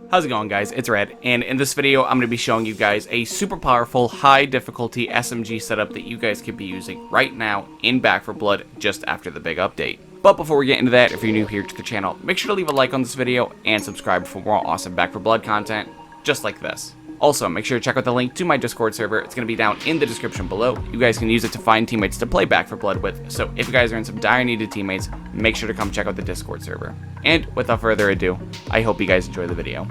How's it going, guys? It's Red, and in this video I'm going to be showing you guys a super powerful high difficulty SMG setup that you guys could be using right now in Back 4 Blood just after the big update. But before we get into that, if you're new here to the channel, make sure to leave a like on this video and subscribe for more awesome Back 4 Blood content just like this. Also, make sure to check out the link to my Discord server. It's going to be down in the description below. You guys can use it to find teammates to play Back 4 Blood with, so if you guys are in some dire need of teammates, make sure to come check out the Discord server. And without further ado, I hope you guys enjoy the video.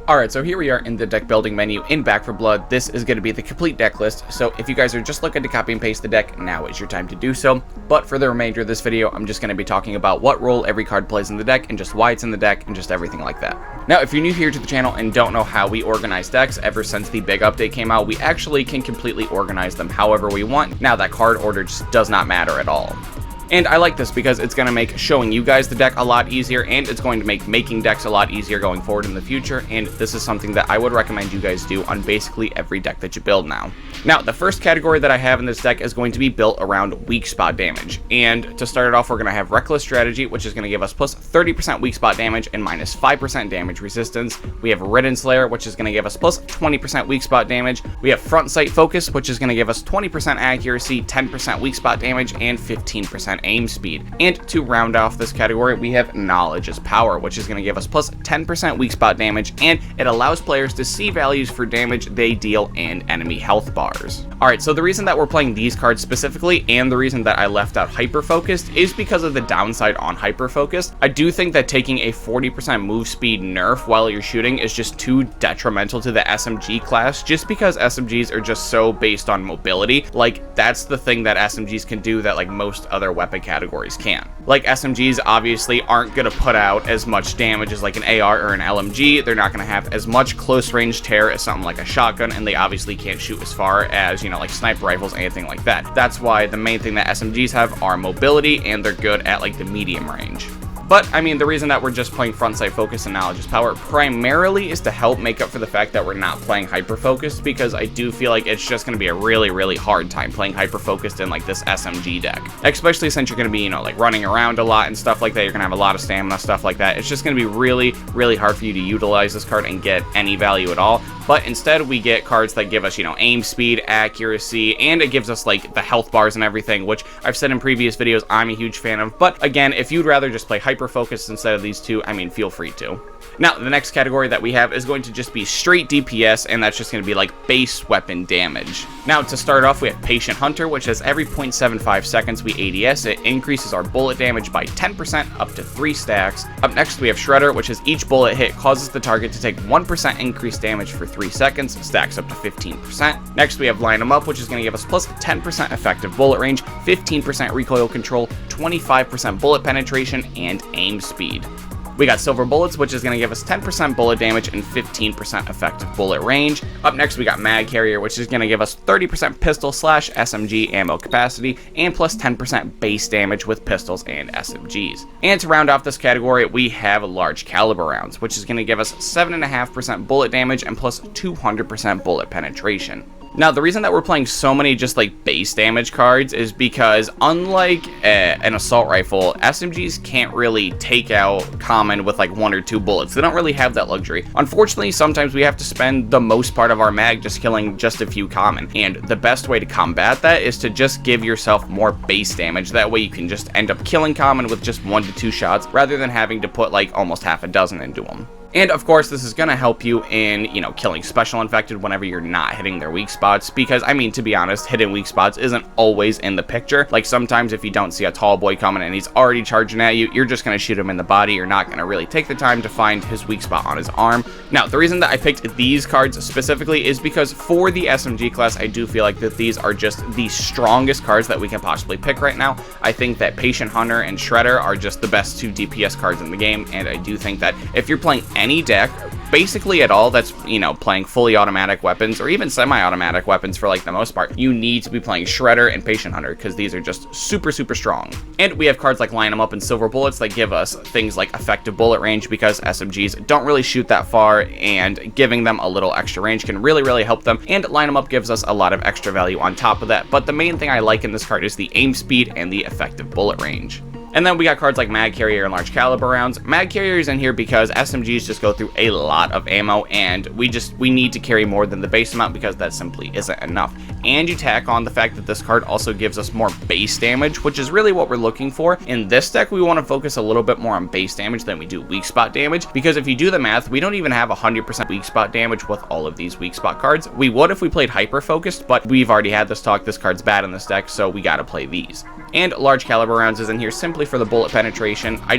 Alright, so here we are in the deck building menu in Back 4 Blood. This is going to be the complete deck list, so if you guys are just looking to copy and paste the deck, now is your time to do so. But for the remainder of this video, I'm just going to be talking about what role every card plays in the deck, and just why it's in the deck, and just everything like that. Now, if you're new here to the channel and don't know how we organize decks, ever since the big update came out, we actually can completely organize them however we want. Now, that card order just does not matter at all. And I like this because it's going to make showing you guys the deck a lot easier, and it's going to make making decks a lot easier going forward in the future, and this is something that I would recommend you guys do on basically every deck that you build now. Now, the first category that I have in this deck is going to be built around weak spot damage, and to start it off, we're going to have Reckless Strategy, which is going to give us plus 30% weak spot damage and minus 5% damage resistance. We have Ridden Slayer, which is going to give us plus 20% weak spot damage. We have Front Sight Focus, which is going to give us 20% accuracy, 10% weak spot damage, and 15% aim speed. And to round off this category, we have Knowledge as Power, which is going to give us plus 10% weak spot damage, and it allows players to see values for damage they deal and enemy health bars. Alright, so the reason that we're playing these cards specifically, and the reason that I left out Hyper Focused, is because of the downside on Hyper Focused. I do think that taking a 40% move speed nerf while you're shooting is just too detrimental to the SMG class, just because SMGs are just so based on mobility. Like, that's the thing that SMGs can do that like most other weapon categories can't. Like, SMGs obviously aren't going to put out as much damage as like an AR or an LMG. They're not going to have as much close range tear as something like a shotgun, and they obviously can't shoot as far as, you know, like sniper rifles, anything like that. That's why the main thing that SMGs have are mobility, and they're good at like the medium range. But, I mean, the reason that we're just playing Front Sight Focus and Knowledge as Power primarily is to help make up for the fact that we're not playing Hyper Focused, because I do feel like it's just going to be a really hard time playing Hyper Focused in, like, this SMG deck. Especially since you're going to be, you know, like, running around a lot and stuff like that. You're going to have a lot of stamina, stuff like that. It's just going to be really hard for you to utilize this card and get any value at all. But instead, we get cards that give us, you know, aim speed, accuracy, and it gives us, like, the health bars and everything, which I've said in previous videos I'm a huge fan of. But, again, if you'd rather just play Hyper Focus instead of these two, I mean, feel free to. Now, the next category that we have is going to just be straight DPS, and that's just going to be like base weapon damage. Now, to start off, we have Patient Hunter, which has every 0.75 seconds we ADS, it increases our bullet damage by 10% up to 3 stacks. Up next, we have Shredder, which is each bullet hit causes the target to take 1% increased damage for 3 seconds, stacks up to 15%. Next, we have Line 'em Up, which is going to give us plus 10% effective bullet range, 15% recoil control, 25% bullet penetration, and aim speed. We got Silver Bullets, which is going to give us 10% bullet damage and 15% effective bullet range. Up next, we got Mag Carrier, which is going to give us 30% pistol / SMG ammo capacity and plus 10% base damage with pistols and SMGs. And to round off this category, we have Large Caliber Rounds, which is going to give us 7.5% bullet damage and plus 200% bullet penetration. Now, the reason that we're playing so many just like base damage cards is because unlike an assault rifle, SMGs can't really take out common with like 1 or 2 bullets. They don't really have that luxury. Unfortunately, sometimes we have to spend the most part of our mag just killing just a few common. And the best way to combat that is to just give yourself more base damage. That way you can just end up killing common with just 1 to 2 shots rather than having to put like almost half a dozen into them. And of course, this is going to help you in, you know, killing Special Infected whenever you're not hitting their weak spots, because, I mean, to be honest, hitting weak spots isn't always in the picture. Like, sometimes if you don't see a tall boy coming and he's already charging at you, you're just going to shoot him in the body. You're not going to really take the time to find his weak spot on his arm. Now, the reason that I picked these cards specifically is because for the SMG class, I do feel like that these are just the strongest cards that we can possibly pick right now. I think that Patient Hunter and Shredder are just the best 2 DPS cards in the game, and I do think that if you're playing any deck basically at all that's, you know, playing fully automatic weapons or even semi-automatic weapons for like the most part, you need to be playing Shredder and Patient Hunter because these are just super strong. And we have cards like Line 'em Up and Silver Bullets that give us things like effective bullet range because SMGs don't really shoot that far, and giving them a little extra range can really help them. And Line 'em Up gives us a lot of extra value on top of that, but the main thing I like in this card is the aim speed and the effective bullet range. And then we got cards like Mag Carrier and Large Caliber rounds. Mag Carrier is in here because SMGs just go through a lot of ammo, and we need to carry more than the base amount because that simply isn't enough. And you tack on the fact that this card also gives us more base damage, which is really what we're looking for. In this deck, we want to focus a little bit more on base damage than we do weak spot damage, because if you do the math, we don't even have 100% weak spot damage with all of these weak spot cards. We would if we played hyper focused, but we've already had this talk. This card's bad in this deck, so we gotta play these. And Large Caliber rounds is in here simply for the bullet penetration. I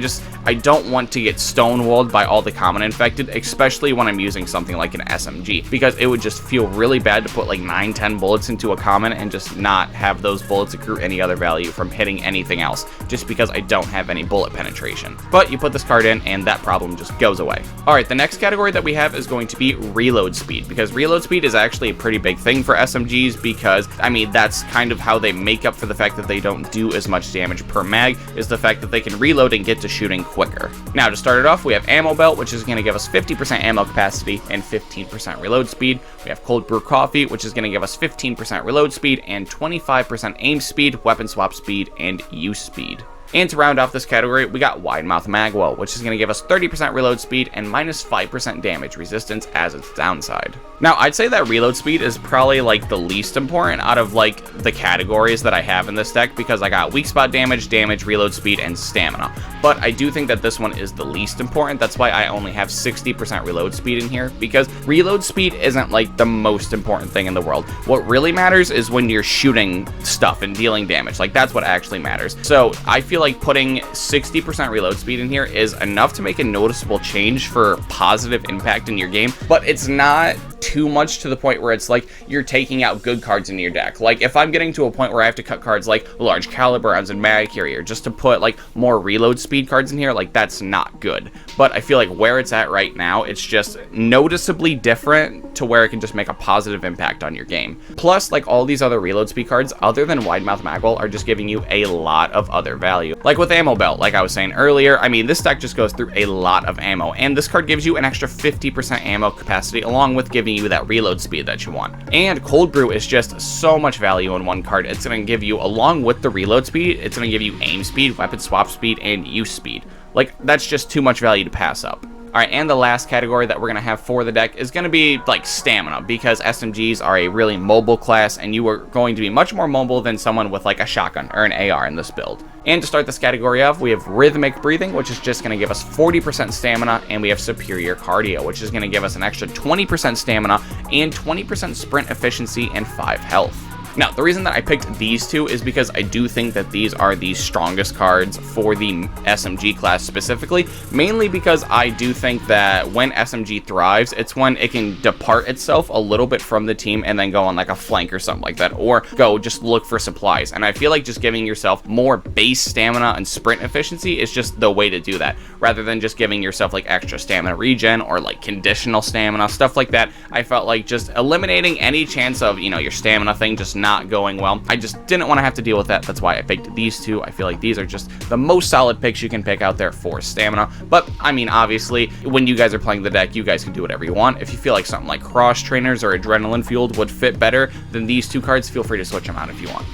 don't want to get stonewalled by all the common infected, especially when I'm using something like an SMG, because it would just feel really bad to put like 9-10 bullets into a common and just not have those bullets accrue any other value from hitting anything else, just because I don't have any bullet penetration. But you put this card in and that problem just goes away. Alright, the next category that we have is going to be reload speed, because reload speed is actually a pretty big thing for SMGs, because I mean that's kind of how they make up for the fact that they don't do as much damage per mag, is the fact that they can reload and get to shooting quicker. Now to start it off, we have Ammo Belt, which is going to give us 50% ammo capacity and 15% reload speed. We have Cold Brew Coffee, which is going to give us 15% reload speed and 25% aim speed, weapon swap speed, and use speed. And to round off this category, we got Wide Mouth Magwell, which is going to give us 30% reload speed and minus 5% damage resistance as its downside. Now, I'd say that reload speed is probably like the least important out of like the categories that I have in this deck, because I got weak spot damage, reload speed, and stamina. But I do think that this one is the least important. That's why I only have 60% reload speed in here, because reload speed isn't like the most important thing in the world. What really matters is when you're shooting stuff and dealing damage. Like that's what actually matters. So I feel like putting 60% reload speed in here is enough to make a noticeable change for positive impact in your game, but it's not too much to the point where it's like you're taking out good cards in your deck. Like if I'm getting to a point where I have to cut cards like Large Caliber rounds and Mag Carrier just to put like more reload speed cards in here, like that's not good. But I feel like where it's at right now, it's just noticeably different to where it can just make a positive impact on your game. Plus, like all these other reload speed cards other than Wide Mouth Magwell are just giving you a lot of other value. Like with Ammo Belt, like I was saying earlier, I mean this deck just goes through a lot of ammo, and this card gives you an extra 50% ammo capacity along with giving you that reload speed that you want. And Cold Brew is just so much value in one card. It's going to give you, along with the reload speed, it's going to give you aim speed, weapon swap speed, and use speed. Like that's just too much value to pass up. Alright, and the last category that we're going to have for the deck is going to be like stamina, because SMGs are a really mobile class, and you are going to be much more mobile than someone with like a shotgun or an AR in this build. And to start this category off, we have Rhythmic Breathing, which is just going to give us 40% stamina, and we have Superior Cardio, which is going to give us an extra 20% stamina and 20% sprint efficiency and 5 health. Now, the reason that I picked these two is because I do think that these are the strongest cards for the SMG class specifically, mainly because I do think that when SMG thrives, it's when it can depart itself a little bit from the team and then go on like a flank or something like that, or go just look for supplies. And I feel like just giving yourself more base stamina and sprint efficiency is just the way to do that, rather than just giving yourself like extra stamina regen or like conditional stamina, stuff like that. I felt like just eliminating any chance of, you know, your stamina thing just not going well. I just didn't want to have to deal with that. That's why I picked these two. I feel like these are just the most solid picks you can pick out there for stamina. But I mean, obviously, when you guys are playing the deck, you guys can do whatever you want. If you feel like something like Cross Trainers or Adrenaline Fueled would fit better than these two cards, feel free to switch them out if you want.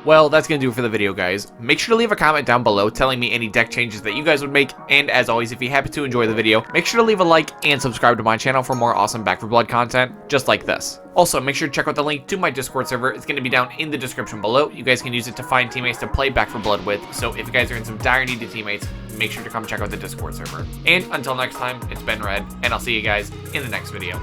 Well, that's going to do it for the video, guys. Make sure to leave a comment down below telling me any deck changes that you guys would make, and as always, if you happen to enjoy the video, make sure to leave a like and subscribe to my channel for more awesome Back 4 Blood content just like this. Also, make sure to check out the link to my Discord server. It's going to be down in the description below. You guys can use it to find teammates to play Back 4 Blood with, so if you guys are in some dire need of teammates, make sure to come check out the Discord server. And until next time, it's been Red, and I'll see you guys in the next video.